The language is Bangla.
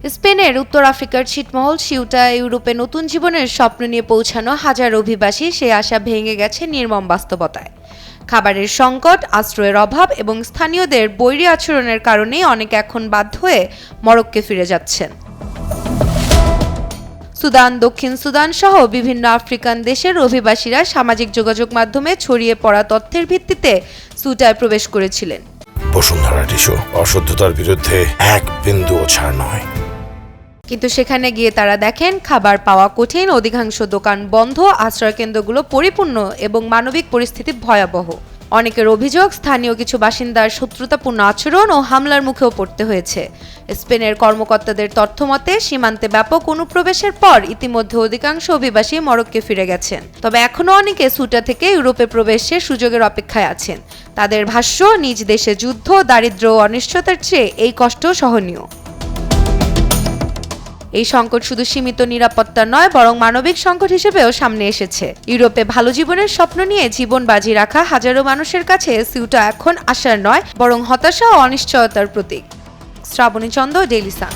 স্পেনের উত্তর আফ্রিকার ছিটমহল সিউটা ইউরোপে নতুন জীবনের স্বপ্ন নিয়ে পৌঁছানো হাজার অভিবাসী সেই আশা ভেঙে গেছে নির্মম বাস্তবতায়। খাবারের সংকট, আশ্রয়ের অভাব এবং স্থানীয়দের বৈরী আচরণের কারণেই অনেকে এখন বাধ্য হয়ে মরক্কো ফিরে যাচ্ছেন। সুদান, দক্ষিণ সুদান সহ বিভিন্ন আফ্রিকান দেশের অভিবাসীরা সামাজিক যোগাযোগ মাধ্যমে ছড়িয়ে পড়া তথ্যের ভিত্তিতে সিউটায় প্রবেশ করেছিলেন। বসুন্ধরা টিস্যু অশুদ্ধতার বিরুদ্ধে এক বিন্দুও ছাড় নয়। কিন্তু সেখানে গিয়ে তারা দেখেন খাবার পাওয়া কঠিন, অধিকাংশ দোকান বন্ধ, আশ্রয়কেন্দ্রগুলো পরিপূর্ণ এবং মানবিক পরিস্থিতি ভয়াবহ। অনেকের অভিযোগ, স্থানীয় কিছু বাসিন্দার শত্রুতাপূর্ণ আচরণ ও হামলার মুখেও পড়তে হয়েছে। স্পেনের কর্মকর্তাদের তথ্য মতে সীমান্তে ব্যাপক অনুপ্রবেশের পর ইতিমধ্যে অধিকাংশ অভিবাসী মরক্কো ফিরে গেছেন। তবে এখনও অনেকে সিউটা থেকে ইউরোপে প্রবেশের সুযোগের অপেক্ষায় আছেন। তাদের ভাষ্য, নিজ দেশে যুদ্ধ, দারিদ্র্য ও অনিশ্চয়তার চেয়ে এই কষ্ট সহনীয়। এই সংকট শুধু সীমিত নিরাপত্তা নয়, বরং মানবিক সংকট হিসেবেও সামনে এসেছে। ইউরোপে ভালো জীবনের স্বপ্ন নিয়ে জীবন বাজি রাখা হাজারো মানুষের কাছে সিউটা এখন আশার নয়, বরং হতাশা ও অনিশ্চয়তার প্রতীক। Shrabani Chanda, Daily Sun.